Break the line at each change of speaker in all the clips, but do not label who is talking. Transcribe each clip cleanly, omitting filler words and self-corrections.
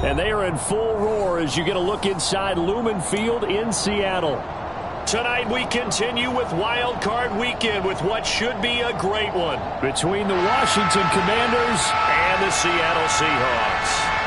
And they are in full roar as you get a look inside Lumen Field in Seattle. Tonight we continue with Wild Card Weekend with what should be a great one between the Washington Commanders and the Seattle Seahawks.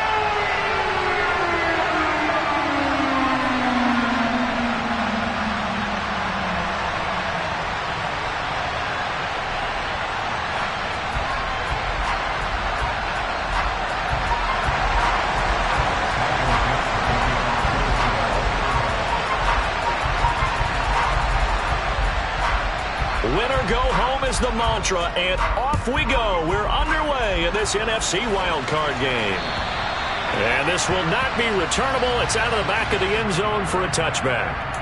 Winner go home is the mantra, and off we go. We're underway in this NFC wildcard game. And this will not be returnable. It's out of the back of the end zone for a touchback.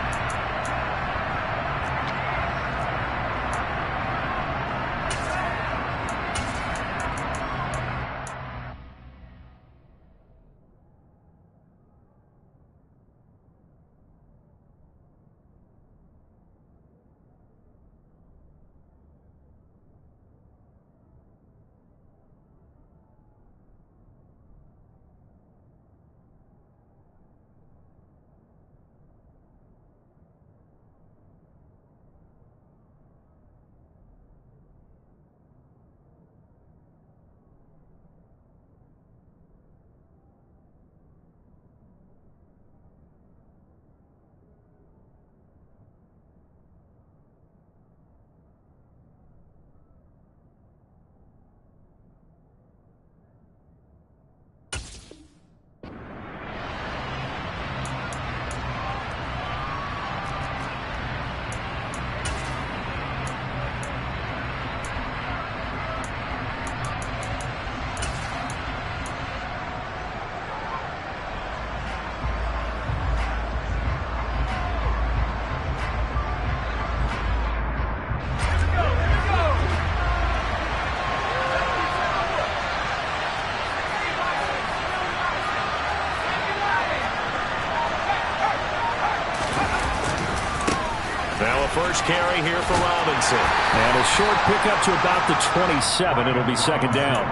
First carry here for Robinson. And a short pickup to about the 27. It'll be second down.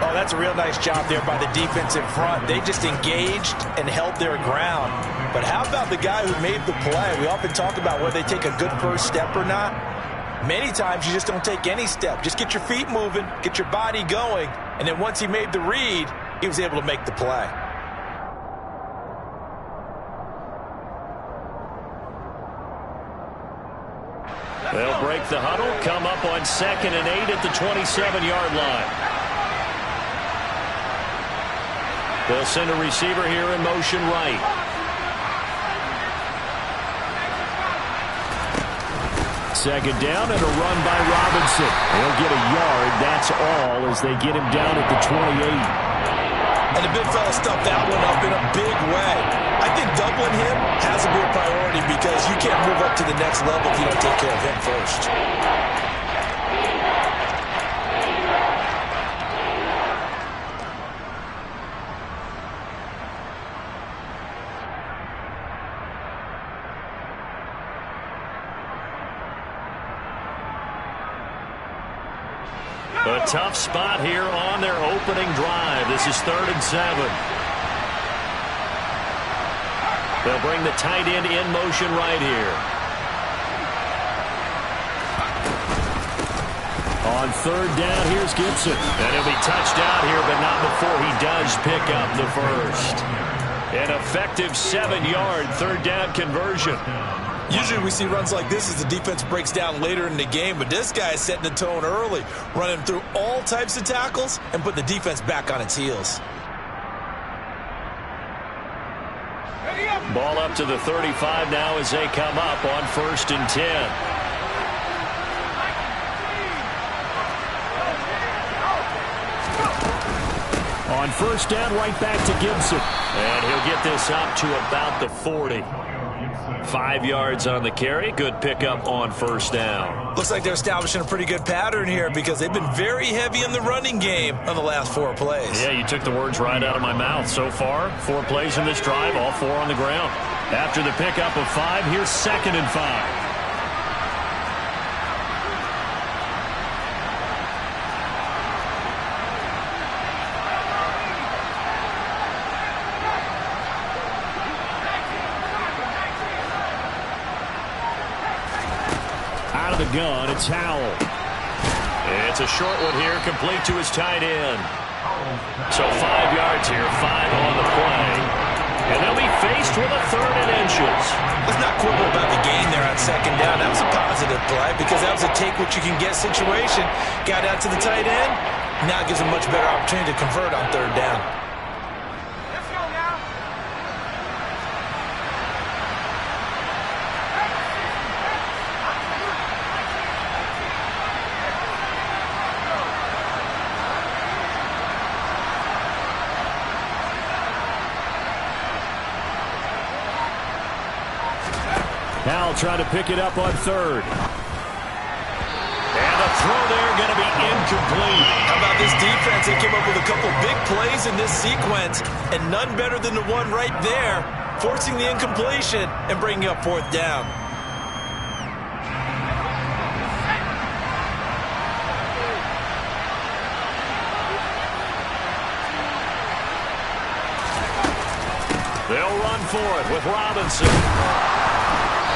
Oh, that's a real nice job there by the defense in front. They just engaged and held their ground. But how about the guy who made the play? We often talk about whether they take a good first step or not. Many times you just don't take any step. Just get your feet moving, get your body going, and then once he made the read, he was able to make the play.
They'll break the huddle, come up on 2nd and 8 at the 27-yard line. They'll send a receiver here in motion right. Second down and a run by Robinson. He'll get a yard, that's all, as they get him down at the 28.
And the big fella stuffed that one up in a big way. I think doubling him has to be a priority because you can't move up to the next level if you don't take care of him first.
A tough spot here on their opening drive. This is 3rd and 7. They'll bring the tight end in motion right here. On 3rd down, here's Gibson. And he'll be touched out here, but not before he does pick up the first. An effective 7-yard 3rd down conversion.
Usually we see runs like this as the defense breaks down later in the game, but this guy is setting the tone early, running through all types of tackles and put the defense back on its heels.
Ball up to the 35 now as they come up on 1st and 10. On 1st down, right back to Gibson. And he'll get this up to about the 40. 5 yards on the carry. Good pickup on 1st down.
Looks like they're establishing a pretty good pattern here because they've been very heavy in the running game on the last 4 plays.
Yeah, you took the words right out of my mouth. So far, 4 plays in this drive, all 4 on the ground. After the pickup of 5, here's 2nd and 5. the gun. It's Howell. It's a short one here, complete to his tight end. So 5 yards here, 5 on the play. And they'll be faced with a 3rd and inches.
Let's not quibble about the gain there on 2nd down. That was a positive play because that was a take-what-you-can-get situation. Got out to the tight end. Now it gives a much better opportunity to convert on 3rd down.
Howell trying to pick it up on 3rd. And the throw there going to be incomplete.
How about this defense? They came up with a couple big plays in this sequence, and none better than the one right there, forcing the incompletion and bringing up 4th down.
They'll run for it with Robinson.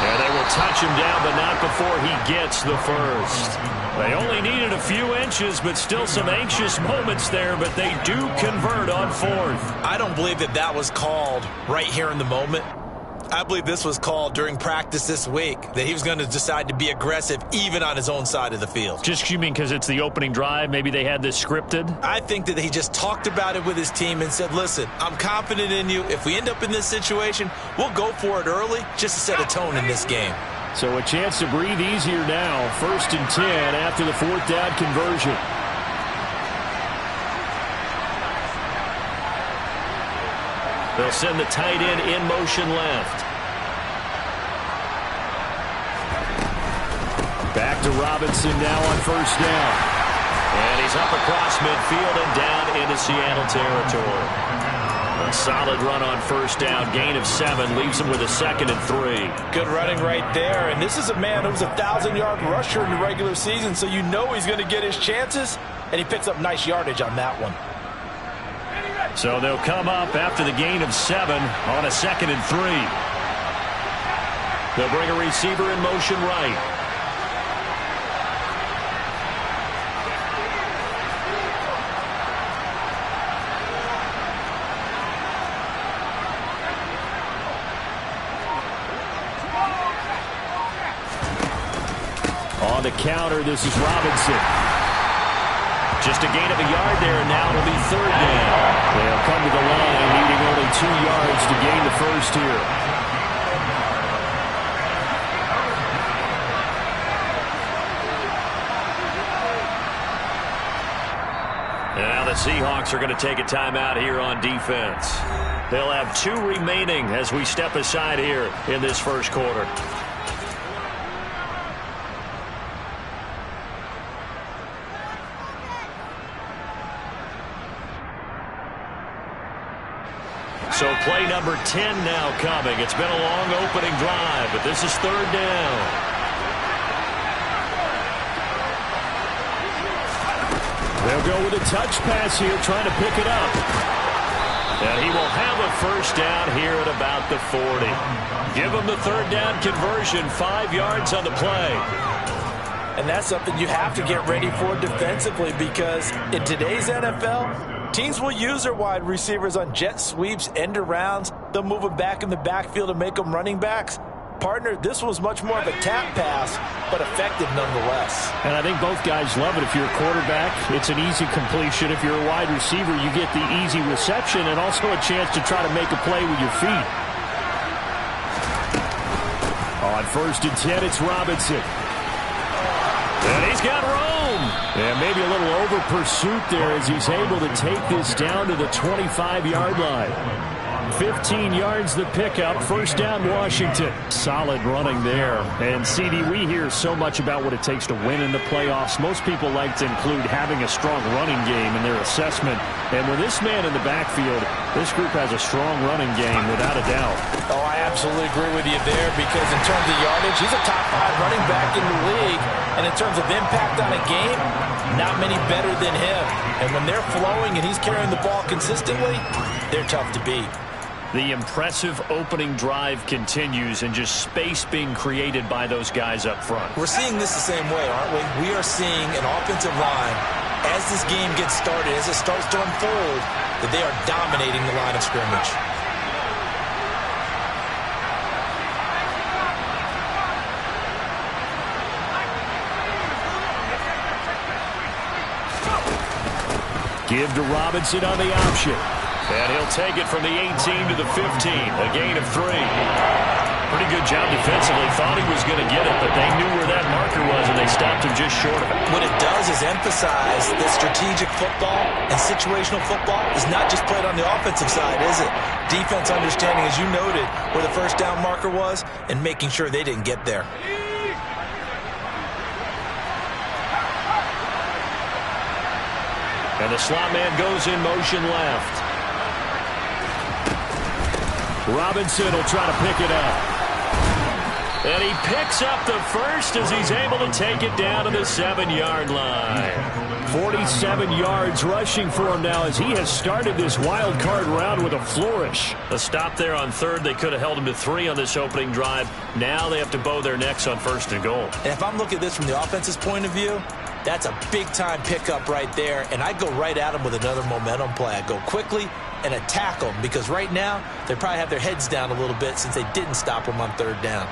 And they will touch him down, but not before he gets the 1st. They only needed a few inches, but still some anxious moments there, but they do convert on 4th.
I don't believe that that was called right here in the moment. I believe this was called during practice this week, that he was going to decide to be aggressive even on his own side of the field.
Just, you mean because it's the opening drive? Maybe they had this scripted?
I think that he just talked about it with his team and said, listen, I'm confident in you. If we end up in this situation, we'll go for it early just to set a tone in this game.
So a chance to breathe easier now. 1st and 10 after the 4th down conversion. They'll send the tight end in motion left. Back to Robinson now on 1st down. And he's up across midfield and down into Seattle territory. A solid run on 1st down. Gain of 7 leaves him with a 2nd and 3.
Good running right there. And this is a man who was a 1,000-yard rusher in the regular season, so you know he's going to get his chances. And he picks up nice yardage on that one.
So they'll come up after the gain of 7 on a 2nd and 3. They'll bring a receiver in motion right. On the counter, this is Robinson. Just a gain of a yard there, and now it'll be 3rd down. They'll come to the line, needing only 2 yards to gain the 1st here. Now the Seahawks are going to take a timeout here on defense. They'll have 2 remaining as we step aside here in this 1st quarter. So play number 10 now coming. It's been a long opening drive, but this is 3rd down. They'll go with a touch pass here, trying to pick it up. And he will have a 1st down here at about the 40. Give him the 3rd down conversion, 5 yards on the play.
And that's something you have to get ready for defensively, because in today's NFL, teams will use their wide receivers on jet sweeps, end arounds. They'll move them back in the backfield and make them running backs. Partner, this was much more of a tap pass, but effective nonetheless.
And I think both guys love it. If you're a quarterback, it's an easy completion. If you're a wide receiver, you get the easy reception and also a chance to try to make a play with your feet. On 1st and 10, it's Robinson. And he's got room. And maybe a little over pursuit there as he's able to take this down to the 25-yard line. 15 yards the pickup. 1st down, Washington. Solid running there. And CD, we hear so much about what it takes to win in the playoffs. Most people like to include having a strong running game in their assessment. And with this man in the backfield, this group has a strong running game without a doubt.
Oh, I absolutely agree with you there, because in terms of yardage, he's a top 5 running back in the league. And in terms of impact on a game, not many better than him. And when they're flowing and he's carrying the ball consistently, they're tough to beat.
The impressive opening drive continues and just space being created by those guys up front.
We're seeing this the same way, aren't we? We are seeing an offensive line, as this game gets started, as it starts to unfold, that they are dominating the line of scrimmage.
Give to Robinson on the option. And he'll take it from the 18 to the 15. A gain of 3. Pretty good job defensively. Thought he was going to get it, but they knew where that marker was, and they stopped him just short of it.
What it does is emphasize that strategic football and situational football is not just played on the offensive side, is it? Defense understanding, as you noted, where the first down marker was and making sure they didn't get there.
And the slot man goes in motion left. Robinson will try to pick it up. And he picks up the first as he's able to take it down to the 7-yard line. 47 yards rushing for him now as he has started this wild card round with a flourish. A stop there on third. They could have held him to 3 on this opening drive. Now they have to bow their necks on 1st and goal.
And if I'm looking at this from the offense's point of view, that's a big-time pickup right there, and I go right at them with another momentum play. I go quickly and attack them because right now they probably have their heads down a little bit since they didn't stop them on 3rd down.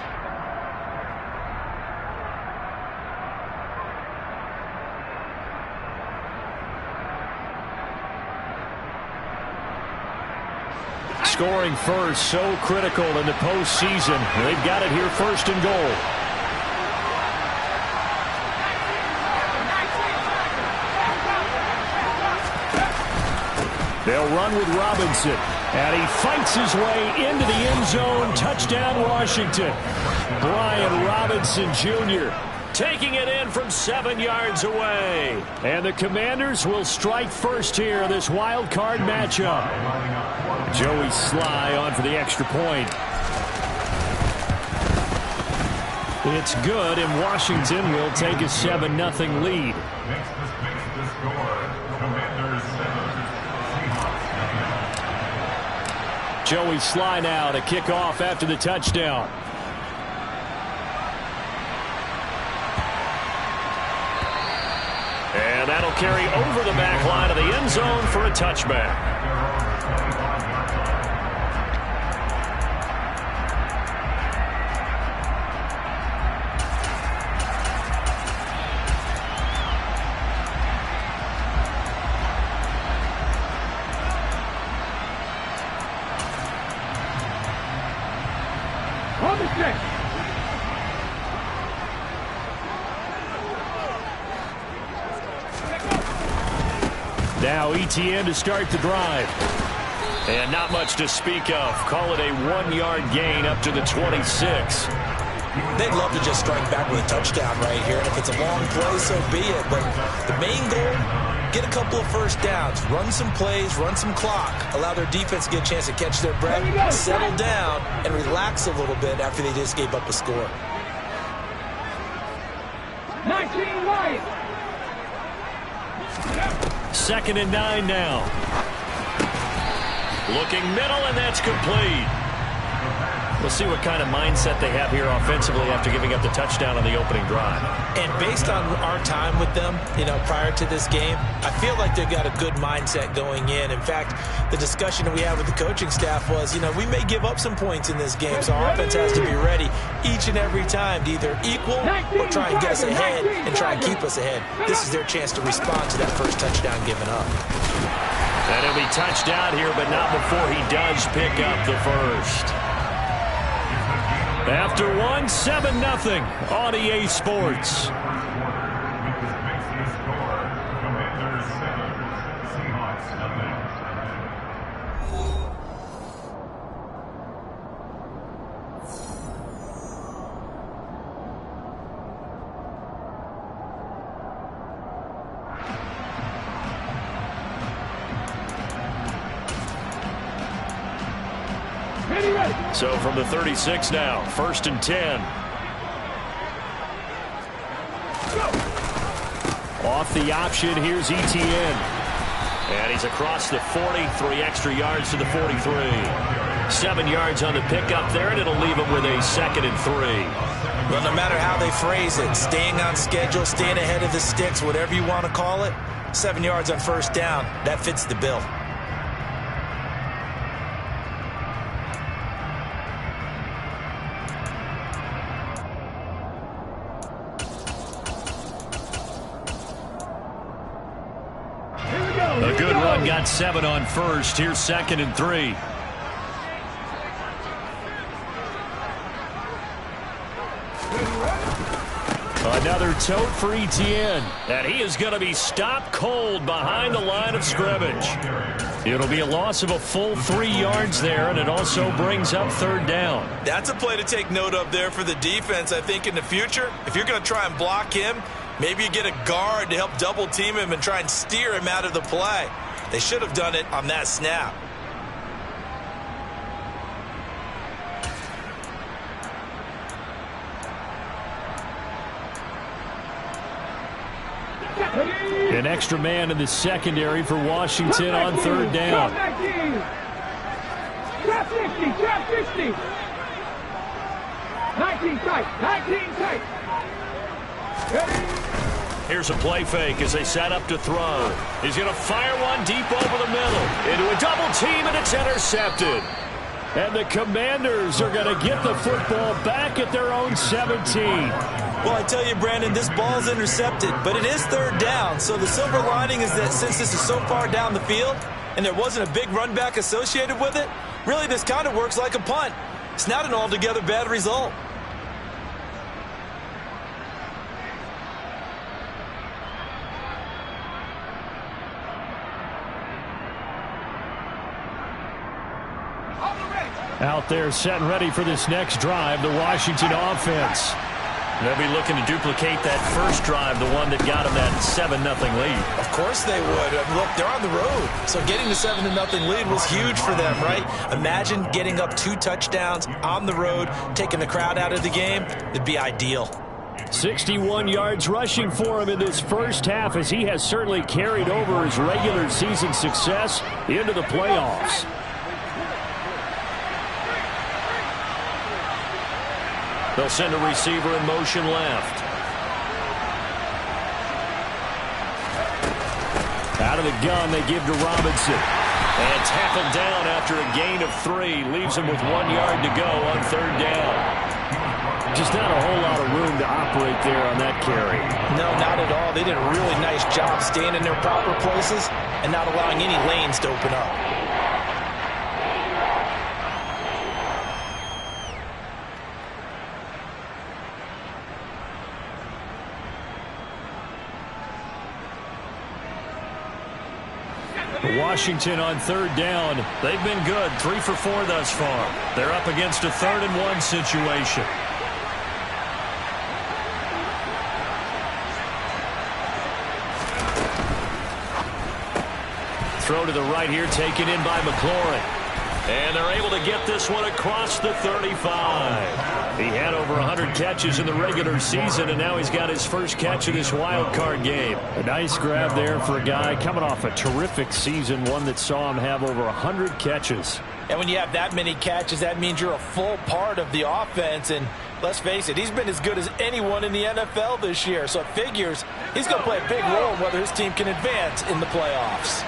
Scoring first, so critical in the postseason. They've got it here 1st and goal. They'll run with Robinson, and he fights his way into the end zone. Touchdown, Washington. Brian Robinson Jr. taking it in from 7 yards away. And the Commanders will strike first here in this wild card matchup. Joey Sly on for the extra point. It's good, and Washington will take a 7-0 lead. Joey Sly now to kick off after the touchdown. And that'll carry over the back line of the end zone for a touchback. Now ETN to start the drive. And not much to speak of. Call it a 1-yard gain up to the 26.
They'd love to just strike back with a touchdown right here. And if it's a long play, so be it. But the main goal, get a couple of first downs. Run some plays, run some clock. Allow their defense to get a chance to catch their breath, settle down, and relax a little bit after they just gave up a score.
19 right.
2nd and 9 now. Looking middle, and that's complete. We'll see what kind of mindset they have here offensively after giving up the touchdown on the opening drive.
And based on our time with them, prior to this game, I feel like they've got a good mindset going in. In fact, the discussion that we had with the coaching staff was, we may give up some points in this game, so our offense has to be ready each and every time to either equal or try and get us ahead and try and keep us ahead. This is their chance to respond to that first touchdown given up.
And he'll be touched out here, but not before he does pick up the first. After 7-0 on EA Sports. So from the 36 now, 1st and 10. Off the option, here's ETN. And he's across the 40, 3 extra yards to the 43. 7 yards on the pickup there, and it'll leave him with a 2nd and 3.
Well, no matter how they phrase it, staying on schedule, staying ahead of the sticks, whatever you want to call it, 7 yards on first down, that fits the bill.
A good run, got 7 on first. Here's 2nd and 3. Another tote for Etienne, and he is going to be stopped cold behind the line of scrimmage. It'll be a loss of a full 3 yards there, and it also brings up 3rd down.
That's a play to take note of there for the defense, I think, in the future. If you're going to try and block him, maybe you get a guard to help double team him and try and steer him out of the play. They should have done it on that snap.
An extra man in the secondary for Washington on 3rd down.
Trap 60, trap 60. 19 tight, 19 tight.
Here's a play fake as they set up to throw. He's going to fire one deep over the middle. Into a double team, and it's intercepted. And the Commanders are going to get the football back at their own 17.
Well, I tell you, Brandon, this ball's intercepted, but it is 3rd down. So the silver lining is that since this is so far down the field and there wasn't a big run back associated with it, really this kind of works like a punt. It's not an altogether bad result.
Out there set and ready for this next drive, the Washington offense. They'll be looking to duplicate that first drive, the one that got them that 7-0 lead.
Of course they would. Look, they're on the road, so getting the 7-0 lead was huge for them, right? Imagine getting up 2 touchdowns on the road, taking the crowd out of the game. It'd be ideal.
61 yards rushing for him in this first half, as he has certainly carried over his regular season success into the playoffs. They'll send a receiver in motion left. Out of the gun, they give to Robinson. And tackled down after a gain of 3. Leaves him with 1 yard to go on 3rd down. Just not a whole lot of room to operate there on that carry.
No, not at all. They did a really nice job staying in their proper places and not allowing any lanes to open up.
Washington on 3rd down. They've been good, 3 for 4 thus far. They're up against a 3rd and 1 situation. Throw to the right here, taken in by McLaurin. And they're able to get this one across the 35. He had over 100 catches in the regular season, and now he's got his first catch of this wild card game. A nice grab there for a guy coming off a terrific season, one that saw him have over 100 catches.
And when you have that many catches, that means you're a full part of the offense. And let's face it, he's been as good as anyone in the NFL this year. So it figures he's going to play a big role in whether his team can advance in the playoffs.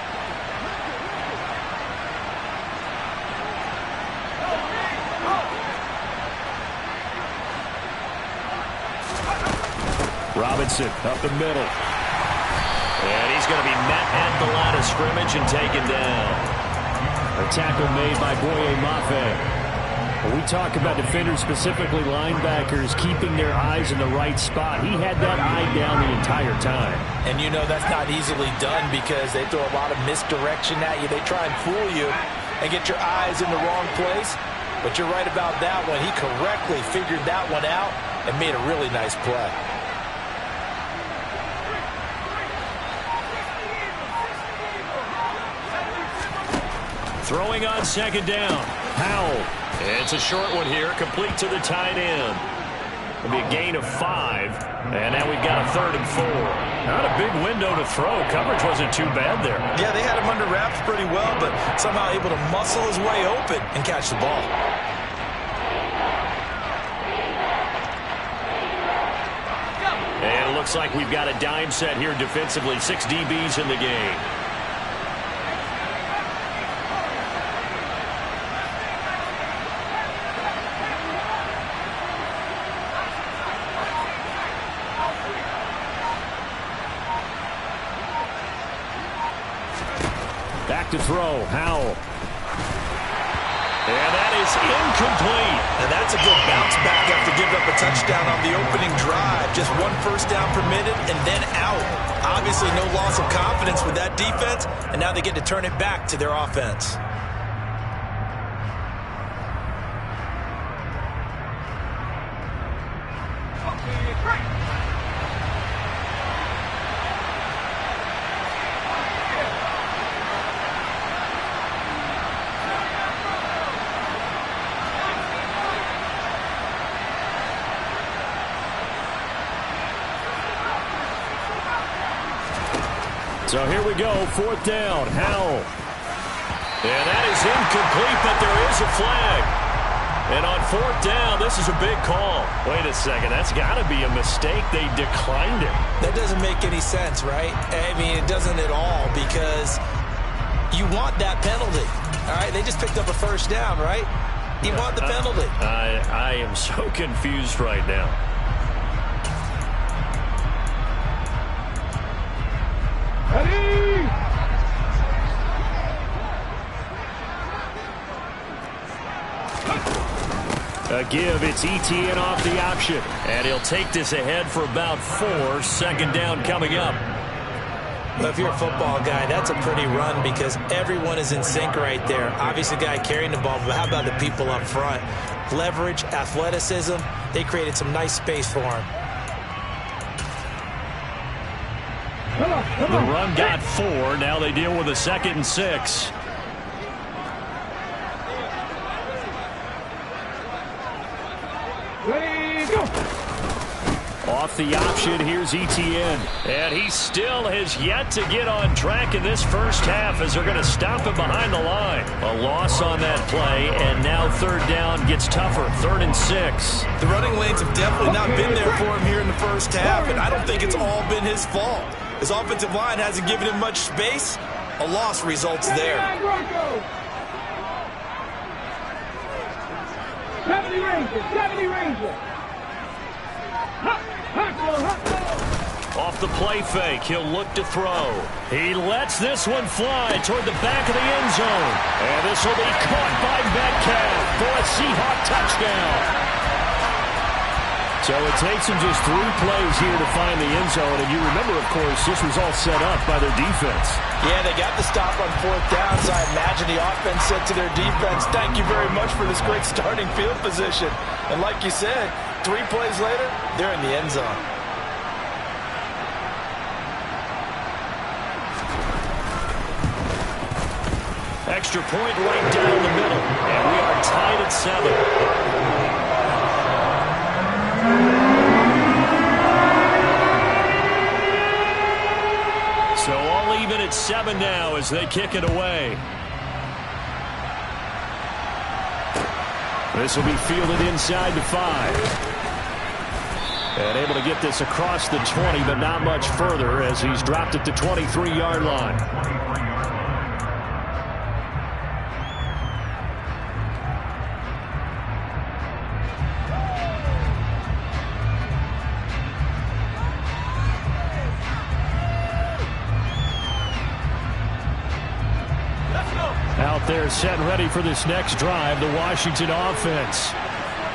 Robinson up the middle. And he's going to be met at the line of scrimmage and taken down. A tackle made by Boye Mafe. When we talk about defenders, specifically linebackers, keeping their eyes in the right spot, he had that eye down the entire time.
And you know that's not easily done because they throw a lot of misdirection at you. They try and fool you and get your eyes in the wrong place. But you're right about that one. He correctly figured that one out and made a really nice play.
Throwing on 2nd down. Powell. It's a short one here, complete to the tight end. It'll be a gain of 5. And now we've got a 3rd and 4. Not a big window to throw. Coverage wasn't too bad there.
Yeah, they had him under wraps pretty well, but somehow able to muscle his way open and catch the ball.
And it looks like we've got a dime set here defensively. 6 DBs in the game. Back to throw, Howell. And that is incomplete.
And that's a good bounce back after giving up a touchdown on the opening drive. Just 1 first down permitted and then out. Obviously no loss of confidence with that defense, and now they get to turn it back to their offense.
So here we go, 4th down, Howell. And that is incomplete, but there is a flag. And on 4th down, this is a big call. Wait a second, that's got to be a mistake. They declined it.
That doesn't make any sense, right? I mean, it doesn't at all, because you want that penalty. All right, they just picked up a first down, right? You want the penalty.
I am so confused right now.
Ready?
A give, it's ETN off the option. And he'll take this ahead for about 4. 2nd down coming up.
Well, if you're a football guy, that's a pretty run because everyone is in sync right there. Obviously, the guy carrying the ball, but how about the people up front? Leverage, athleticism, they created some nice space for him.
The run got 4. Now they deal with a 2nd and 6.
Ready, go!
Off the option, here's ETN. And he still has yet to get on track in this first half as they're going to stop him behind the line. A loss on that play, and now 3rd down gets tougher. 3rd and 6.
The running lanes have definitely not been there for him here in the first half, and I don't think it's all been his fault. His offensive line hasn't given him much space. A loss results there.
70 Rangers, 70 Rangers.
Off the play fake, he'll look to throw. He lets this one fly toward the back of the end zone. And this will be caught by Metcalf for a Seahawk touchdown. So it takes him just 3 plays here to find the end zone. And you remember, of course, this was all set up by their defense.
Yeah, they got the stop on 4th down, so I imagine the offense said to their defense, thank you very much for this great starting field position. And like you said, 3 plays later, they're in the end zone.
Extra point right down the middle. And we are tied at 7. So all even at 7 now as they kick it away. This will be fielded inside the 5. And able to get this across the 20, but not much further as he's dropped at the 23-yard line. Out there set and ready for this next drive, the Washington offense.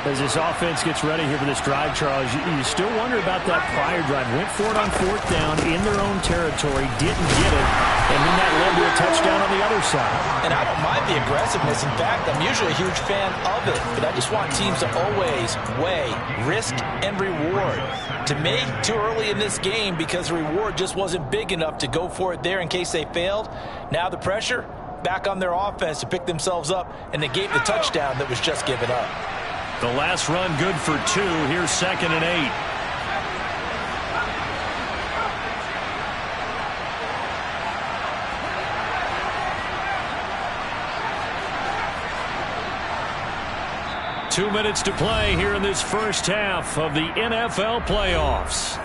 As this offense gets ready here for this drive, Charles, you still wonder about that prior drive. Went for it on 4th down in their own territory, didn't get it, and then that led to a touchdown on the other side.
And I don't mind the aggressiveness. In fact, I'm usually a huge fan of it, but I just want teams to always weigh risk and reward. To me, too early in this game because the reward just wasn't big enough to go for it there in case they failed. Now the pressure back on their offense to pick themselves up and negate the touchdown that was just given up.
The last run good for 2. Here's 2nd and 8. Two minutes to play here in this first half of the NFL playoffs.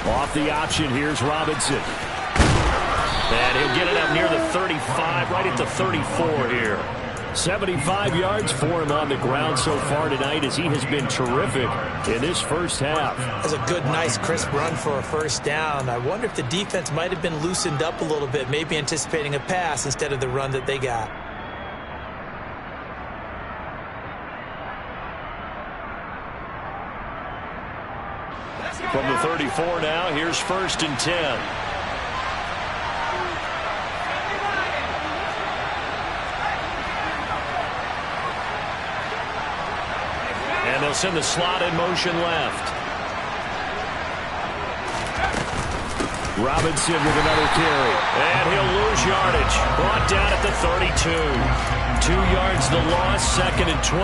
Off the option, here's Robinson. And he'll get it up near the 35, right at the 34 here. 75 yards for him on the ground so far tonight as he has been terrific in this first half.
That's a good, nice, crisp run for a first down. I wonder if the defense might have been loosened up a little bit, maybe anticipating a pass instead of the run that they got.
From the 34 now, here's 1st and 10. And they'll send the slot in motion left. Robinson with another carry. And he'll lose yardage. Brought down at the 32. 2 yards the loss, 2nd and 12.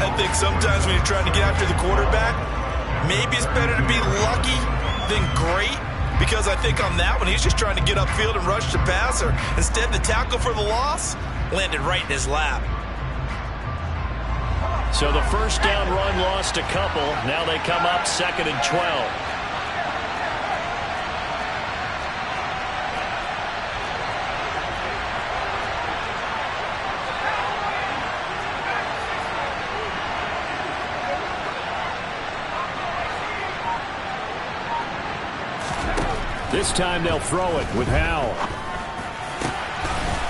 I think sometimes when you're trying to get after the quarterback, maybe it's better to be lucky than great, because I think on that one, he's just trying to get upfield and rush the passer. Instead, the tackle for the loss landed right in his lap.
So the first down run lost a couple. Now they come up 2nd and 12. This time they'll throw it with Howell.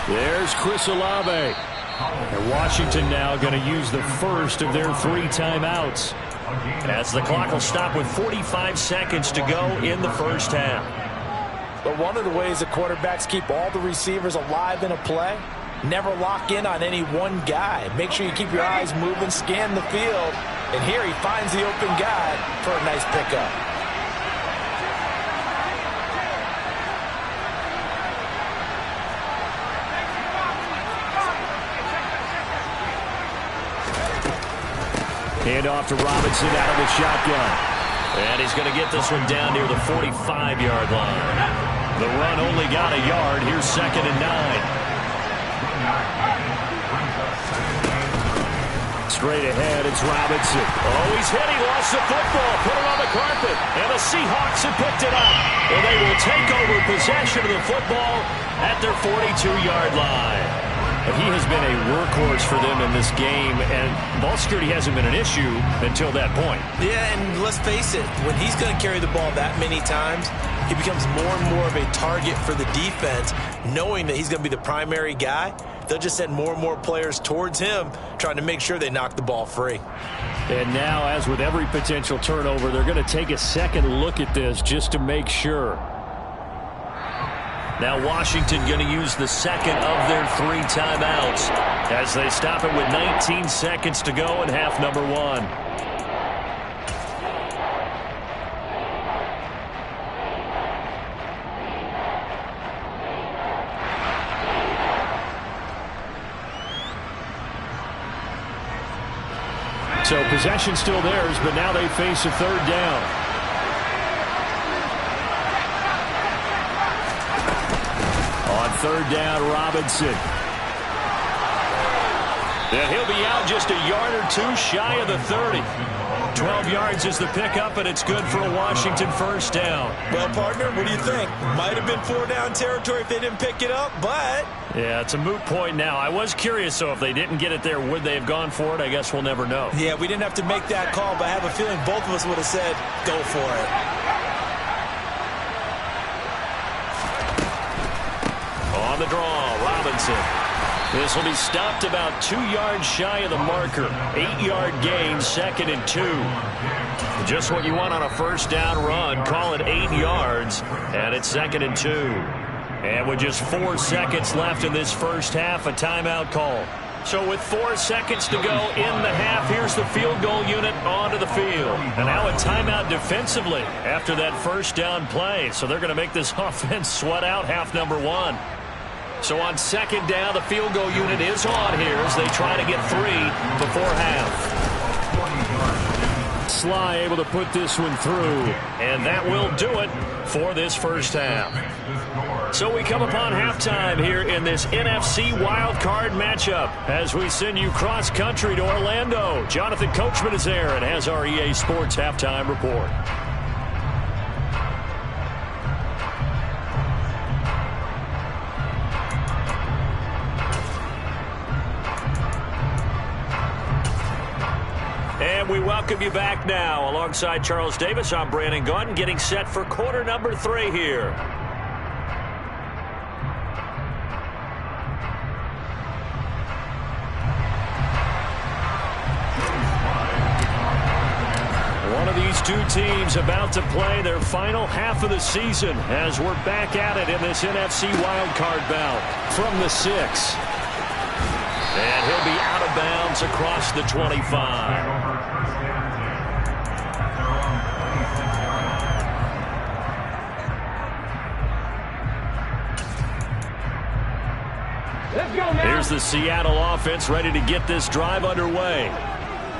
There's Chris Olave. And Washington now going to use the first of their 3 timeouts, as the clock will stop with 45 seconds to go in the first half.
But one of the ways that quarterbacks keep all the receivers alive in a play, never lock in on any one guy. Make sure you keep your eyes moving, scan the field, and here he finds the open guy for a nice pickup.
Hand off to Robinson out of the shotgun. And he's going to get this one down near the 45-yard line. The run only got a yard. Here's 2nd and 9. Straight ahead, it's Robinson. Oh, he's hit. He lost the football. Put it on the carpet. And the Seahawks have picked it up. And they will take over possession of the football at their 42-yard line. But he has been a workhorse for them in this game, and ball security hasn't been an issue until that point.
Yeah, and let's face it, when he's going to carry the ball that many times, he becomes more and more of a target for the defense, knowing that he's going to be the primary guy. They'll just send more and more players towards him, trying to make sure they knock the ball free.
And now, as with every potential turnover, they're going to take a second look at this just to make sure. Now Washington going to use the second of their 3 timeouts as they stop it with 19 seconds to go in half number 1. So possession still theirs, but now they face a 3rd down. On 3rd down, Robinson. And he'll be out just a yard or 2 shy of the 30. 12 yards is the pickup, and it's good for a Washington first down.
Well, partner, what do you think? Might have been 4-down territory if they didn't pick it up, but...
Yeah, it's a moot point now. I was curious, so if they didn't get it there, would they have gone for it? I guess we'll never know.
Yeah, we didn't have to make that call, but I have a feeling both of us would have said, go for it.
On the draw, Robinson. This will be stopped about 2 yards shy of the marker. 8-yard gain, 2nd and 2. Just what you want on a first down run. Call it 8 yards, and it's 2nd and 2. And with just 4 seconds left in this first half, a timeout call. So with 4 seconds to go in the half, here's the field goal unit onto the field. And now a timeout defensively after that first down play. So they're going to make this offense sweat out half number 1. So on 2nd down, the field goal unit is on here as they try to get 3 before half. Sly able to put this one through, and that will do it for this first half. So we come upon halftime here in this NFC wildcard matchup as we send you cross-country to Orlando. Jonathan Coachman is there and has our EA Sports halftime report. And we welcome you back now. Alongside Charles Davis, I'm Brandon Gaudin, getting set for quarter number 3 here. One of these two teams about to play their final half of the season as we're back at it in this NFC wildcard bout from the 6. And he'll be out of bounds across the 25. Here's the Seattle offense ready to get this drive underway.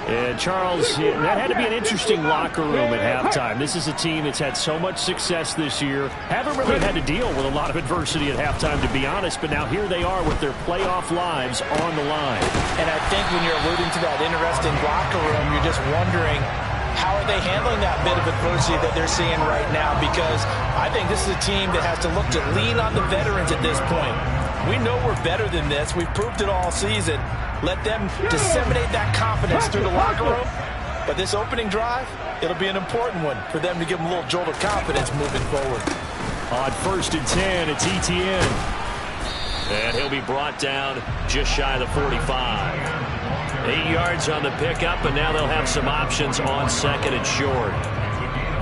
And Charles, that had to be an interesting locker room at halftime. This is a team that's had so much success this year. Haven't really had to deal with a lot of adversity at halftime, to be honest. But now here they are with their playoff lives on the line.
And I think when you're alluding to that interesting locker room, you're just wondering, how are they handling that bit of adversity that they're seeing right now? Because I think this is a team that has to look to lean on the veterans at this point. We know we're better than this. We've proved it all season. Let them disseminate that confidence through the locker room. But this opening drive, it'll be an important one for them to give them a little jolt of confidence moving forward.
On 1st and 10, it's ETN. And he'll be brought down just shy of the 45. 8 yards on the pickup, and now they'll have some options on 2nd and short.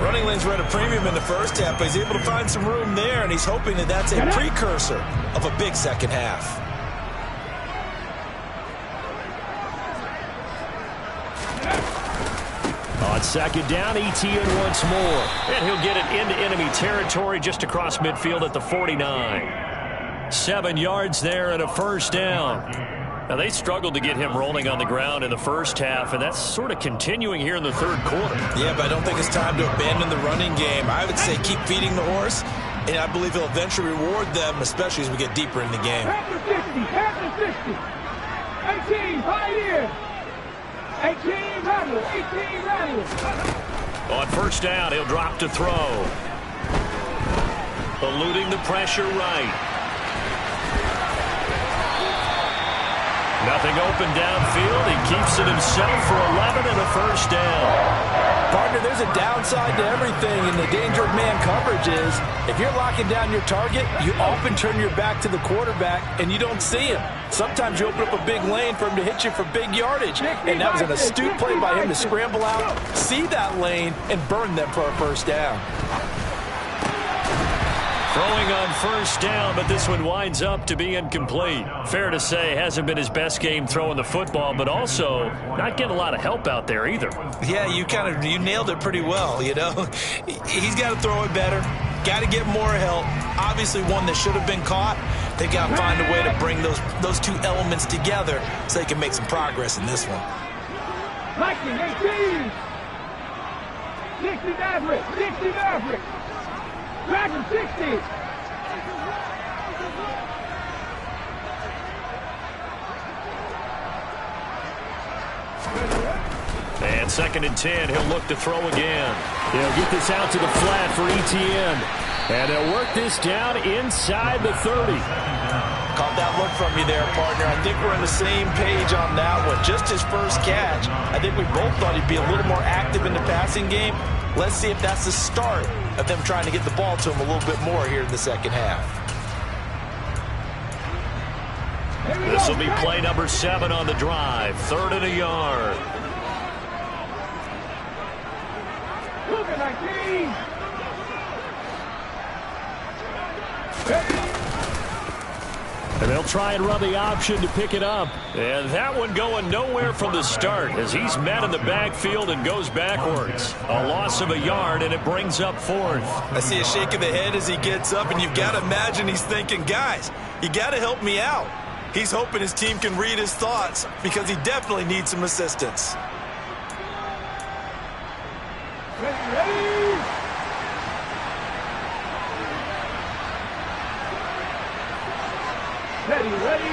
Running lanes were at a premium in the first half, but he's able to find some room there, and he's hoping that that's a precursor of a big second half.
On 2nd down, ETN once more. And he'll get it into enemy territory just across midfield at the 49. 7 yards there and a first down. Now, they struggled to get him rolling on the ground in the first half, and that's sort of continuing here in the 3rd quarter.
Yeah, but I don't think it's time to abandon the running game. I would say keep feeding the horse, and I believe he'll eventually reward them, especially as we get deeper in the game.
Half the 60. 18, Pioneer. 18, Rattle. 18, Rattle.
On 1st down, he'll drop to throw. Eluding the pressure right. Nothing open downfield. He keeps it himself for 11 and a first down.
Partner, there's a downside to everything, and the danger of man coverage is if you're locking down your target, you often turn your back to the quarterback and you don't see him. Sometimes you open up a big lane for him to hit you for big yardage, and that was an astute play by him to scramble out, see that lane, and burn them for a first down.
Throwing on 1st down, but this one winds up to be incomplete. Fair to say, hasn't been his best game throwing the football, but also not getting a lot of help out there either.
Yeah, you nailed it pretty well, you know. He's got to throw it better, got to get more help. Obviously one that should have been caught. They've got to find a way to bring those two elements together so they can make some progress in this one.
Lightning, 18. 60 Maverick. 60 Maverick. Dragon 60.
And 2nd and 10, he'll look to throw again. They'll get this out to the flat for ETN. And they'll work this down inside the 30.
Caught that look from you there, partner. I think we're on the same page on that one. Just his first catch. I think we both thought he'd be a little more active in the passing game. Let's see if that's the start of them trying to get the ball to him a little bit more here in the second half.
This will be play number 7 on the drive. 3rd and a yard.
Look at 19.
And they'll try and run the option to pick it up. And that one going nowhere from the start as he's met in the backfield and goes backwards. A loss of a yard, and it brings up 4th.
I see a shake of the head as he gets up, and you've got to imagine he's thinking, guys, you got to help me out. He's hoping his team can read his thoughts because he definitely needs some assistance.
Ready. Ready.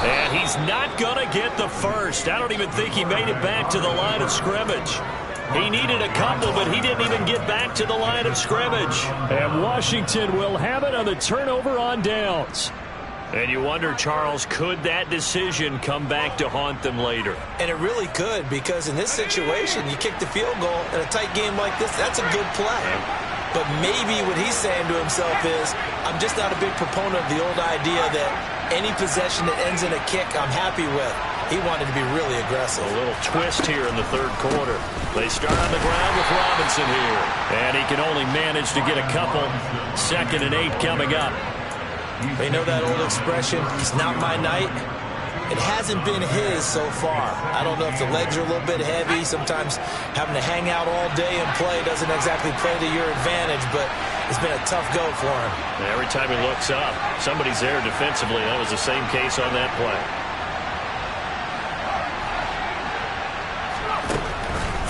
And he's not going to get the first. I don't even think he made it back to the line of scrimmage. He needed a couple, but he didn't even get back to the line of scrimmage. And Washington will have it on the turnover on downs. And you wonder, Charles, could that decision come back to haunt them later?
And it really could, because in this situation, you kick the field goal in a tight game like this, that's a good play. But maybe what he's saying to himself is, I'm just not a big proponent of the old idea that any possession that ends in a kick I'm happy with. He wanted to be really aggressive.
A little twist here in the 3rd quarter. They start on the ground with Robinson here. And he can only manage to get a couple. 2nd and 8 coming up.
They know that old expression, it's not my night. It hasn't been his so far. I don't know if the legs are a little bit heavy. Sometimes having to hang out all day and play doesn't exactly play to your advantage, but it's been a tough go for him.
And every time he looks up, somebody's there defensively. That was the same case on that play.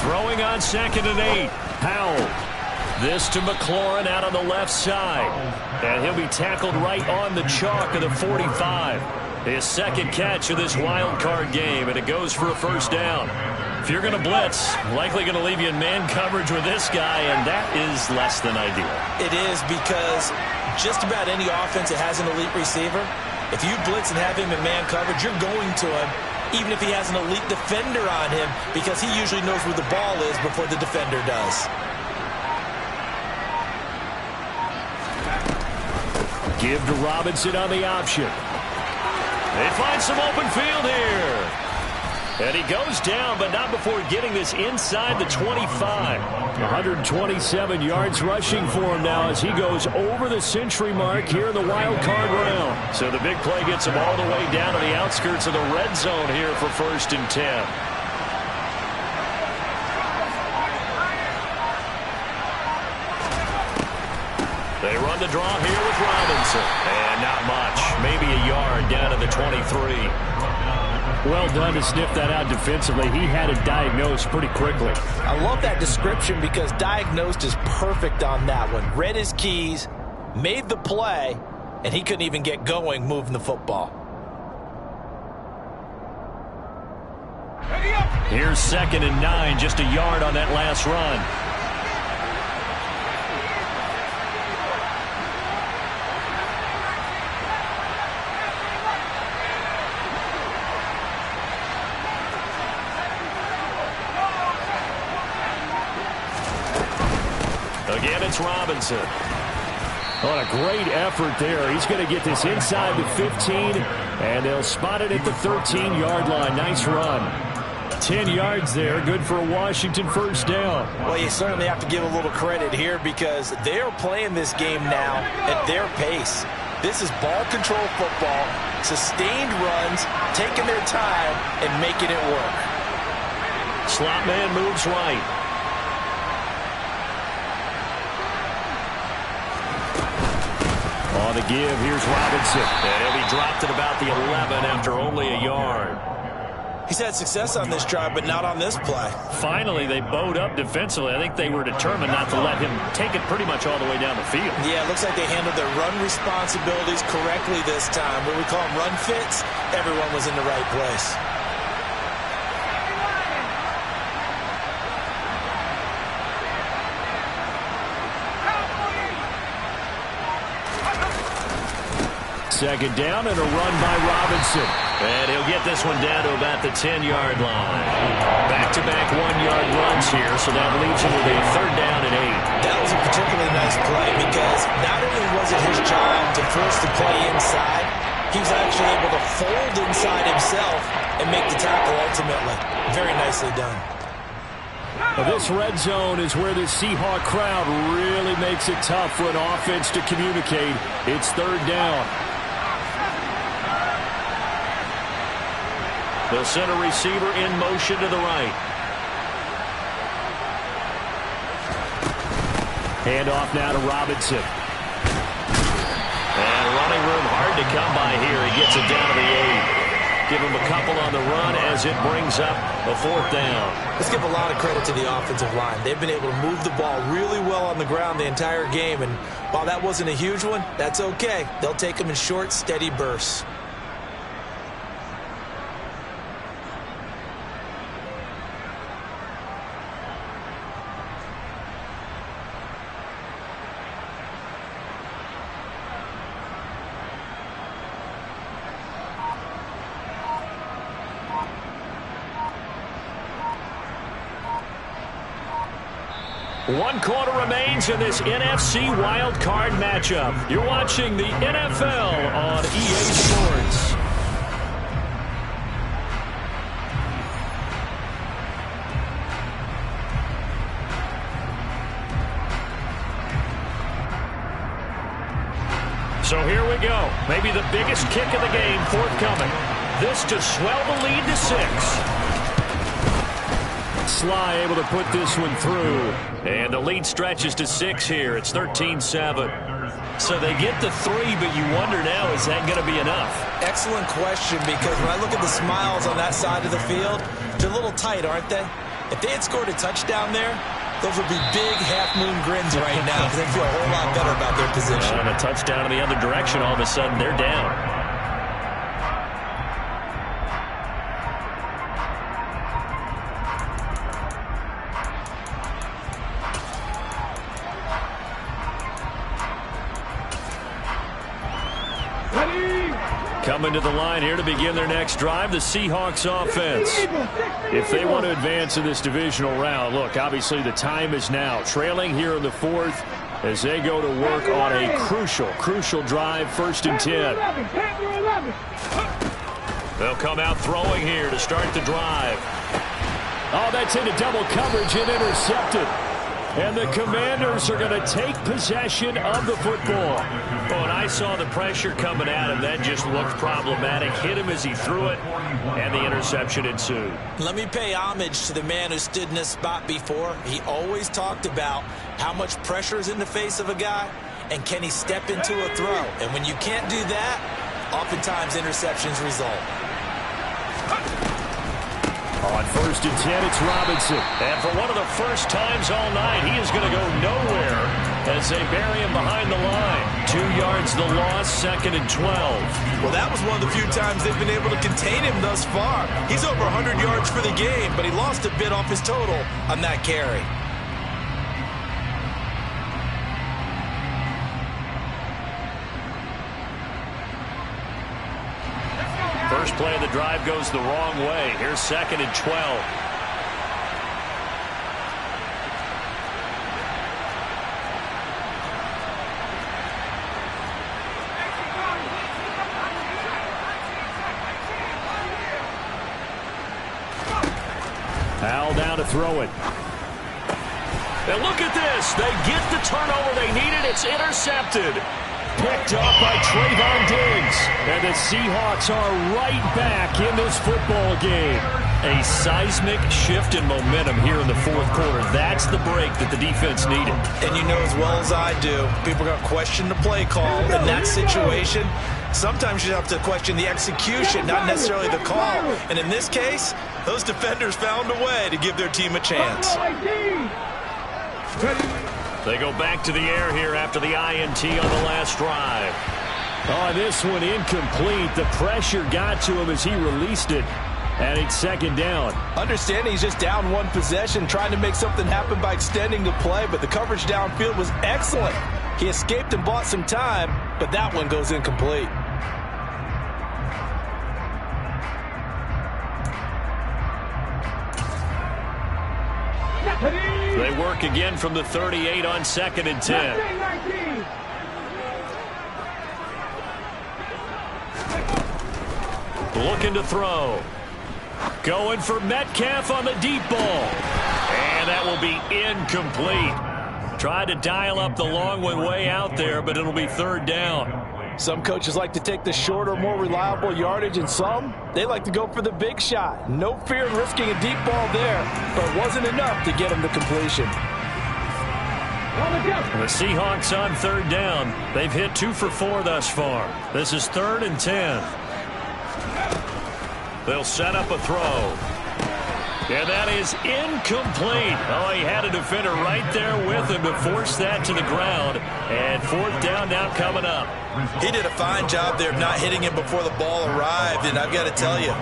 Throwing on 2nd and 8. Powell. This to McLaurin out on the left side. And he'll be tackled right on the chalk of the 45. His 2nd catch of this wild card game, and it goes for a 1st down. If you're going to blitz, likely going to leave you in man coverage with this guy, and that is less than ideal.
It is, because just about any offense that has an elite receiver, if you blitz and have him in man coverage, you're going to him, even if he has an elite defender on him, because he usually knows where the ball is before the defender does.
Give to Robinson on the option. They find some open field here. And he goes down, but not before getting this inside the 25. 127 yards rushing for him now as he goes over the century mark here in the wild card round. So the big play gets him all the way down to the outskirts of the red zone here for 1st and 10. They run the draw here with Robinson. And not much. Maybe a yard down to the 23. Well done to sniff that out defensively. He had it diagnosed pretty quickly.
I love that description because diagnosed is perfect on that one. Read his keys, made the play, and he couldn't even get going moving the football.
Here's 2nd and 9, just a yard on that last run. Again, it's Robinson. What a great effort there. He's going to get this inside the 15, and they'll spot it at the 13-yard line. Nice run. 10 yards there. Good for a Washington 1st down.
Well, you certainly have to give a little credit here because they're playing this game now at their pace. This is ball control football, sustained runs, taking their time, and making it work.
Slot man moves right. On the give, here's Robinson. And he'll be dropped at about the 11 after only a yard.
He's had success on this drive, but not on this play.
Finally, they bowed up defensively. I think they were determined not to let him take it pretty much all the way down the field.
Yeah, it looks like they handled their run responsibilities correctly this time. What we call them run fits, everyone was in the right place.
Second down and a run by Robinson. And he'll get this one down to about the 10-yard line. Back-to-back 1-yard runs here, so that leaves him with a 3rd down and 8.
That was a particularly nice play because not only was it his job to force the play inside, he was actually able to fold inside himself and make the tackle ultimately. Very nicely done.
Well, this red zone is where the Seahawk crowd really makes it tough for an offense to communicate. It's third down. They'll send a receiver in motion to the right. Handoff now to Robinson. And running room hard to come by here. He gets it down to the 8. Give him a couple on the run as it brings up a fourth down.
Let's give a lot of credit to the offensive line. They've been able to move the ball really well on the ground the entire game. And while that wasn't a huge one, that's okay. They'll take them in short, steady bursts.
One quarter remains in this NFC Wild Card matchup. You're watching the NFL on EA Sports. So here we go. Maybe the biggest kick of the game forthcoming. This to swell the lead to 6. Sly able to put this one through. And the lead stretches to 6 here. It's 13-7. So they get the 3, but you wonder now, is that going to be enough?
Excellent question, because when I look at the smiles on that side of the field, they're a little tight, aren't they? If they had scored a touchdown there, those would be big half-moon grins right now because they feel a whole lot better about their position.
And a touchdown in the other direction, all of a sudden they're down. Coming to the line here to begin their next drive, the Seahawks offense. If they want to advance in this divisional round, look, obviously the time is now. Trailing here in the 4th as they go to work on a crucial drive, 1st and 10. They'll come out throwing here to start the drive. Oh, that's into double coverage and intercepted. And the Commanders are going to take possession of the football. Oh, and I saw the pressure coming at him. That just looked problematic. Hit him as he threw it, and the interception ensued.
Let me pay homage to the man who stood in this spot before. He always talked about how much pressure is in the face of a guy, and can he step into a throw. And when you can't do that, oftentimes interceptions result.
On 1st and 10, it's Robinson. And for one of the first times all night, he is going to go nowhere as they bury him behind the line. 2 yards the loss, 2nd and 12.
Well, that was one of the few times they've been able to contain him thus far. He's over 100 yards for the game, but he lost a bit off his total on that carry.
First play of the drive goes the wrong way. Here's 2nd and 12. Al down to throw it. And look at this. They get the turnover they needed. It's intercepted. Picked up by Trayvon Diggs. And the Seahawks are right back in this football game. A seismic shift in momentum here in the 4th quarter. That's the break that the defense needed.
And you know as well as I do, people are going to question the play call in that situation. Sometimes you have to question the execution, not necessarily the call. And in this case, those defenders found a way to give their team a chance.
They go back to the air here after the INT on the last drive. Oh, this one incomplete. The pressure got to him as he released it. And it's 2nd down.
Understanding he's just down 1 possession, trying to make something happen by extending the play, but the coverage downfield was excellent. He escaped and bought some time, but that one goes incomplete.
Ready.
They work again from the 38 on 2nd and 10.
19.
Looking to throw. Going for Metcalf on the deep ball. And that will be incomplete. Tried to dial up the long one way out there, but it'll be 3rd down.
Some coaches like to take the shorter, more reliable yardage, and some, they like to go for the big shot. No fear in risking a deep ball there, but it wasn't enough to get him to completion.
The Seahawks on 3rd down. They've hit 2 for 4 thus far. This is 3rd and 10. They'll set up a throw. And that is incomplete. Oh, he had a defender right there with him to force that to the ground. And 4th down now coming up.
He did a fine job there of not hitting him before the ball arrived. And I've got to tell you,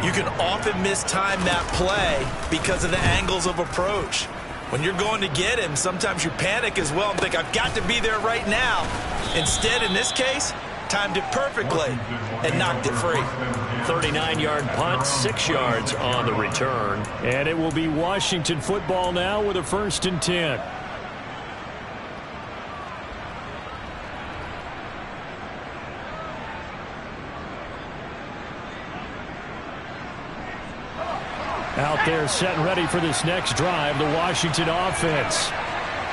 you can often mistime that play because of the angles of approach. When you're going to get him, sometimes you panic as well and think, I've got to be there right now. Instead, in this case, timed it perfectly and knocked it free.
39-yard punt, 6 yards on the return. And it will be Washington football now with a 1st and 10. Out there set and ready for this next drive, the Washington offense.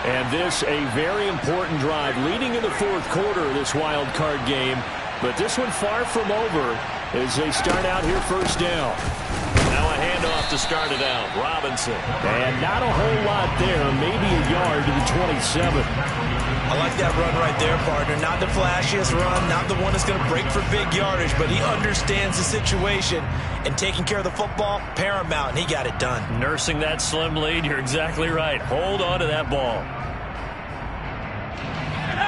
And this a very important drive leading in the 4th quarter of this wild card game. But this one far from over as they start out here 1st down. Now a handoff to start it out. Robinson. And not a whole lot there. Maybe a yard to the 27.
I like that run right there, partner. Not the flashiest run, not the one that's going to break for big yardage, but he understands the situation, and taking care of the football, paramount, and he got it done.
Nursing that slim lead, you're exactly right. Hold on to that ball.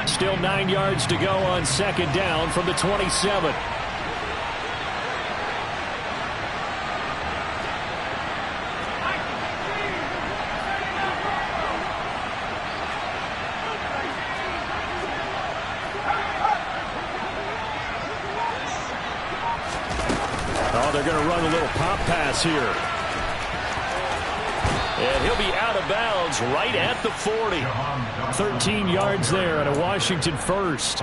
Still 9 yards to go on 2nd down from the 27. Oh, they're going to run a little pop pass here. And he'll be out of bounds right at the 40. 13 yards there and a Washington 1st.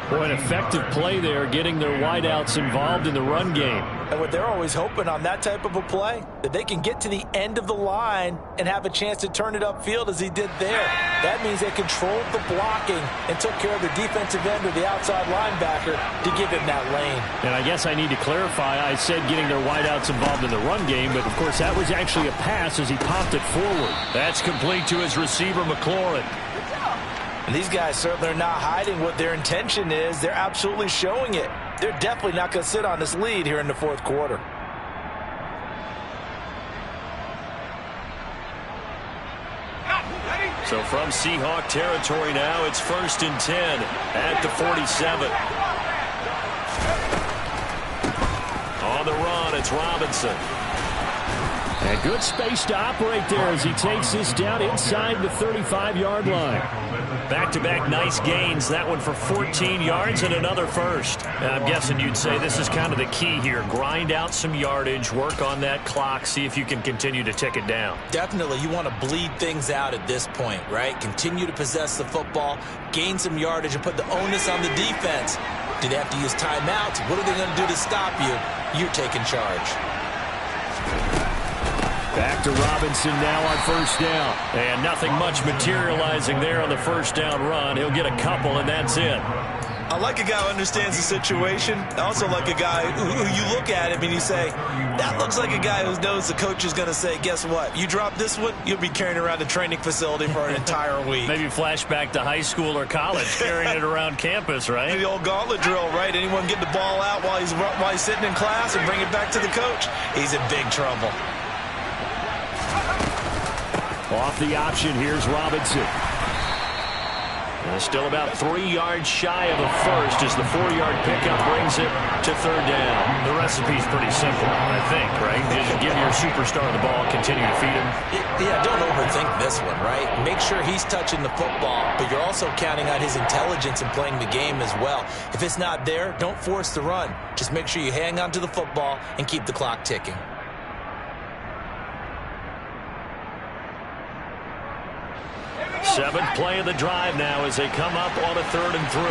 Boy, an effective play there, getting their wideouts involved in the run game.
And what they're always hoping on that type of a play, that they can get to the end of the line and have a chance to turn it upfield as he did there. That means they controlled the blocking and took care of the defensive end or the outside linebacker to give him that lane.
And I guess I need to clarify, I said getting their wideouts involved in the run game, but of course that was actually a pass as he popped it forward. That's complete to his receiver, McLaurin.
And these guys certainly are not hiding what their intention is. They're absolutely showing it. They're definitely not going to sit on this lead here in the 4th quarter.
So from Seahawk territory now, it's 1st and 10 at the 47. On the run, it's Robinson. And good space to operate there as he takes this down inside the 35-yard line. Back-to-back nice gains. That one for 14 yards and another 1st. I'm guessing you'd say this is kind of the key here. Grind out some yardage, work on that clock, see if you can continue to tick it down.
Definitely. You want to bleed things out at this point, right? Continue to possess the football, gain some yardage, and put the onus on the defense. Do they have to use timeouts? What are they going to do to stop you? You're taking charge.
Back to Robinson now on 1st down. And nothing much materializing there on the 1st down run. He'll get a couple, and that's it.
I like a guy who understands the situation. I also like a guy who you look at him and you say, that looks like a guy who knows the coach is going to say, guess what? You drop this one, you'll be carrying around the training facility for an entire week.
Maybe flashback to high school or college, carrying it around campus, right?
The old gauntlet drill, right? Anyone get the ball out while he's sitting in class and bring it back to the coach? He's in big trouble.
Off the option, here's Robinson. And still about 3 yards shy of a 1st as the 4-yard pickup brings it to 3rd down. The recipe's pretty simple, I think, right? Just give your superstar the ball, continue to feed him.
Yeah, don't overthink this one, right? Make sure he's touching the football, but you're also counting on his intelligence in playing the game as well. If it's not there, don't force the run. Just make sure you hang on to the football and keep the clock ticking.
Seventh play of the drive now as they come up on a 3rd and 3.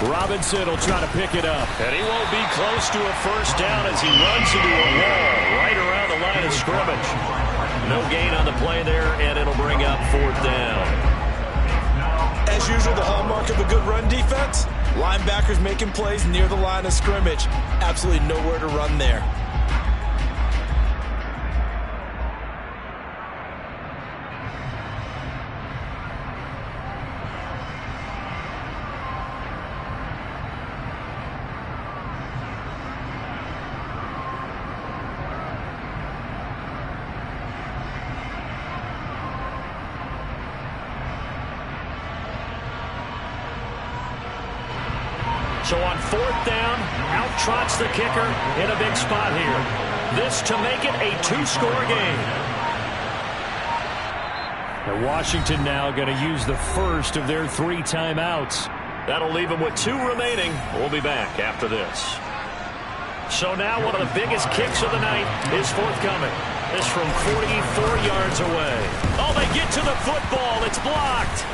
Robinson will try to pick it up. And he won't be close to a first down as he runs into a wall right around the line of scrimmage. No gain on the play there, and it'll bring up 4th down.
As usual, the hallmark of a good run defense, linebackers making plays near the line of scrimmage. Absolutely nowhere to run there.
So on 4th down, out trots the kicker in a big spot here. This to make it a 2-score game. Now Washington now going to use the first of their 3 timeouts. That'll leave them with 2 remaining. We'll be back after this. So now one of the biggest kicks of the night is forthcoming. This from 44 yards away. Oh, they get to the football. It's blocked.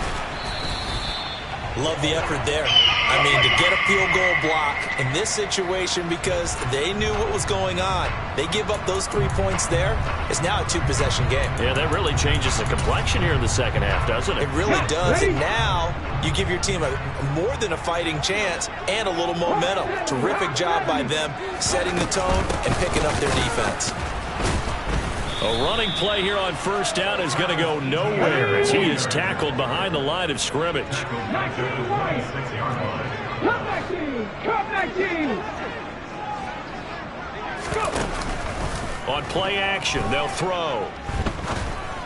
Love the effort there. I mean, to get a field goal block in this situation because they knew what was going on. They give up those 3 points there. It's now a 2-possession game.
Yeah, that really changes the complexion here in the second half, doesn't it?
It really does. And now you give your team a more than a fighting chance and a little momentum. Terrific job by them setting the tone and picking up their defense.
A running play here on 1st down is going to go nowhere as he is tackled behind the line of scrimmage.
Come 19!
On play action, they'll throw.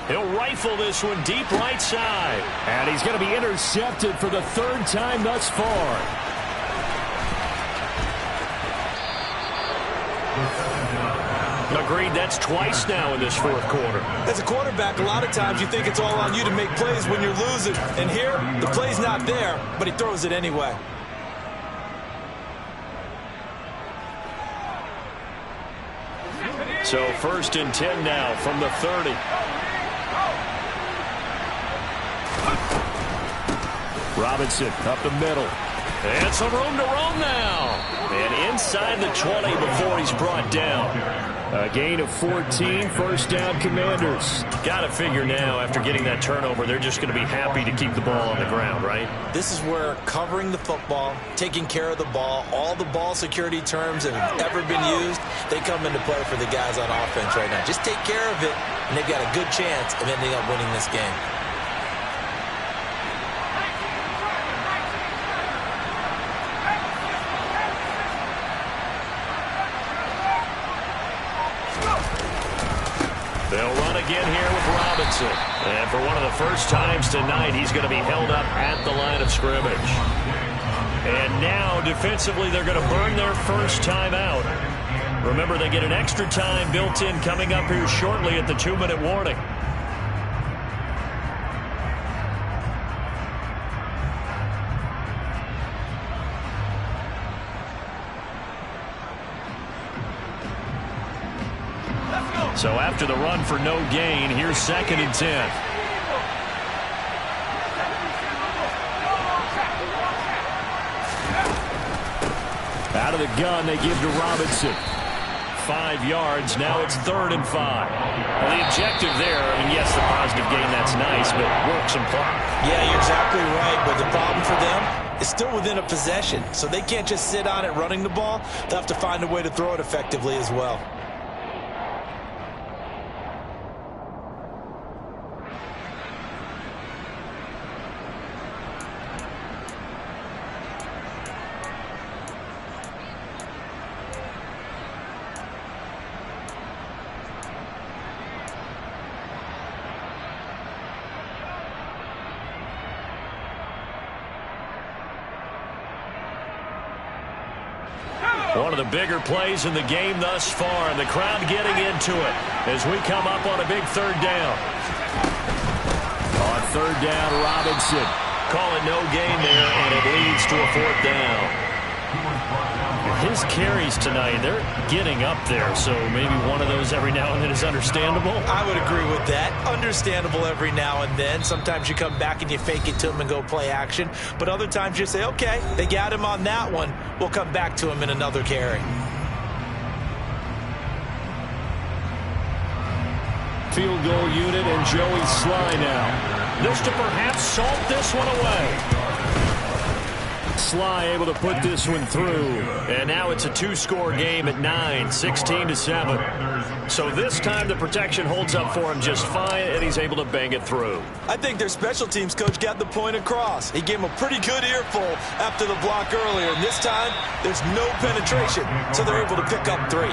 He'll rifle this one deep right side. And he's going to be intercepted for the 3rd time thus far. Agreed, that's twice now in this 4th quarter.
As a quarterback, a lot of times you think it's all on you to make plays when you're losing. And here, the play's not there, but he throws it anyway.
So 1st and 10 now from the 30. Robinson up the middle. And some room to roam now. And inside the 20 before he's brought down. A gain of 14, 1st down Commanders. Got to figure now after getting that turnover, they're just going to be happy to keep the ball on the ground, right?
This is where covering the football, taking care of the ball, all the ball security terms that have ever been used, they come into play for the guys on offense right now. Just take care of it, and they've got a good chance of ending up winning this game.
They'll run again here with Robinson. And for one of the first times tonight, he's going to be held up at the line of scrimmage. And now, defensively, they're going to burn their first time out. Remember, they get an extra time built in coming up here shortly at the 2-minute warning. So after the run for no gain, here's 2nd and 10. Out of the gun, they give to Robinson. 5 yards. Now it's 3rd and 5. Well, the objective there, I mean, yes, the positive gain, that's nice, but work some clock.
Yeah, you're exactly right. But the problem for them is still within a possession. So they can't just sit on it running the ball. They'll have to find a way to throw it effectively as well.
One of the bigger plays in the game thus far, and the crowd getting into it as we come up on a big 3rd down. On 3rd down, Robinson. Call it no gain there, and it leads to a 4th down. His carries tonight, they're getting up there, so maybe one of those every now and then is understandable.
I would agree with that. Understandable every now and then. Sometimes you come back and you fake it to him and go play action. But other times you say, okay, they got him on that one. We'll come back to him in another carry.
Field goal unit and Joey Sly now. This to perhaps salt this one away. Sly able to put this one through. And now it's a two-score game at 9, 16-7. So this time the protection holds up for him just fine, and he's able to bang it through.
I think their special teams coach got the point across. He gave him a pretty good earful after the block earlier. And this time, there's no penetration, so they're able to pick up 3.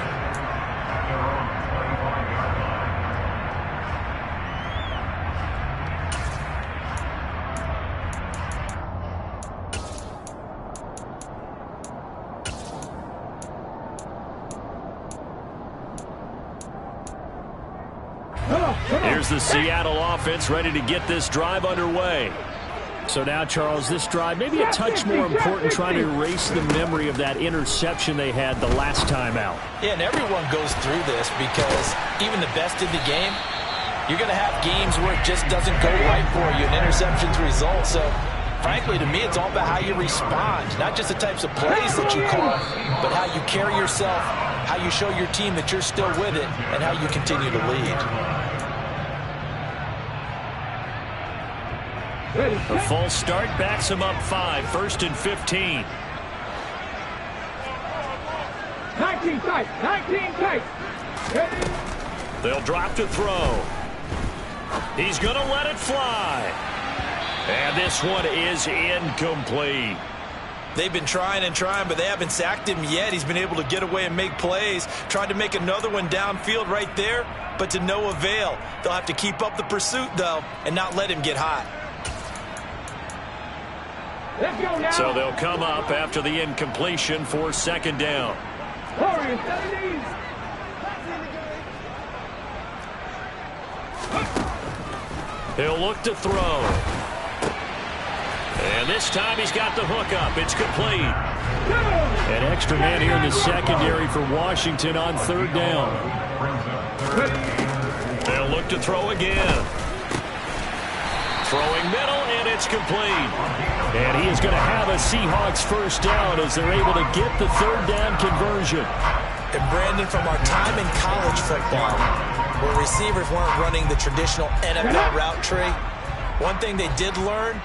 Here's the Seattle offense ready to get this drive underway. So now, Charles, this drive maybe a touch more important, trying to erase the memory of that interception they had the last time out.
Yeah, and everyone goes through this because even the best in the game, you're going to have games where it just doesn't go right for you, and interceptions result. So, frankly, to me, it's all about how you respond, not just the types of plays that you call, but how you carry yourself, how you show your team that you're still with it, and how you continue to lead.
A false start backs him up 5, 1st and 15.
19 tight, 19 tight.
They'll drop to throw. He's going to let it fly. And this one is incomplete.
They've been trying and trying, but they haven't sacked him yet. He's been able to get away and make plays. Tried to make another one downfield right there, but to no avail. They'll have to keep up the pursuit, though, and not let him get hot.
So they'll come up after the incompletion for 2nd down. He'll look to throw. And this time he's got the hook up. It's complete. An extra man here in the secondary for Washington on 3rd down. They'll look to throw again. Throwing middle, and it's complete. And he is going to have a Seahawks 1st down as they're able to get the 3rd down conversion.
And Brandon, from our time in college football, where receivers weren't running the traditional NFL route tree, one thing they did learn,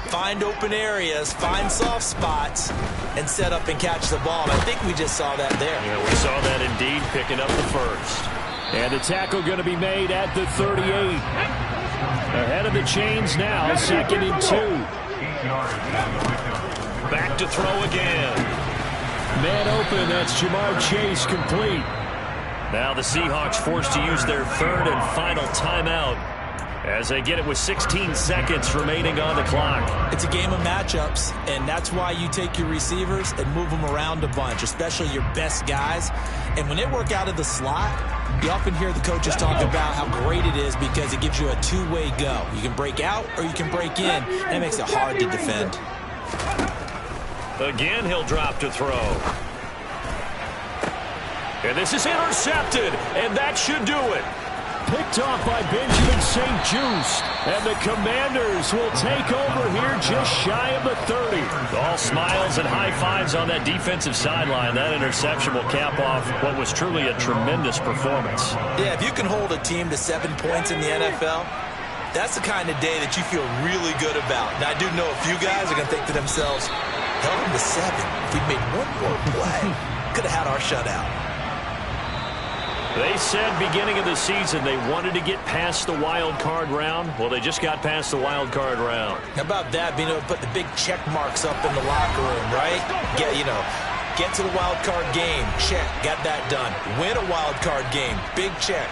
find open areas, find soft spots, and set up and catch the ball. And I think we just saw that there.
Yeah, we saw that indeed, picking up the 1st. And the tackle going to be made at the 38. Ahead of the chains now, 2nd and 2. Back to throw again. Man open, that's Jamar Chase, complete. Now the Seahawks forced to use their 3rd and final timeout as they get it with 16 seconds remaining on the clock.
It's a game of matchups, and that's why you take your receivers and move them around a bunch, especially your best guys. And when they work out of the slot, you often hear the coaches talk about how great it is because it gives you a two-way go. You can break out or you can break in, and it makes it hard to defend.
Again, he'll drop to throw. And this is intercepted, and that should do it. Picked off by Benjamin St-Juste. And the Commanders will take over here just shy of the 30. All smiles and high fives on that defensive sideline. That interception will cap off what was truly a tremendous performance.
Yeah, if you can hold a team to 7 points in the NFL, that's the kind of day that you feel really good about. Now, I do know a few guys are going to think to themselves, held them to 7. If we'd made one more play, could have had our shutout.
They said beginning of the season they wanted to get past the wild card round. Well, they just got past the wild card round.
How about that, being able to put the big check marks up in the locker room, right? Get to the wild card game, check, got that done. Win a wild card game, big check.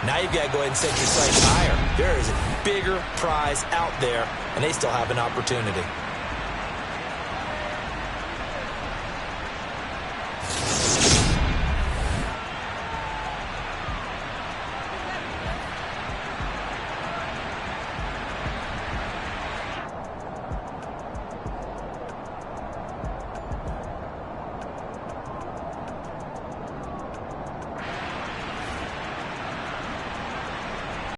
Now you've got to go ahead and set your sights higher. There is a bigger prize out there, and they still have an opportunity.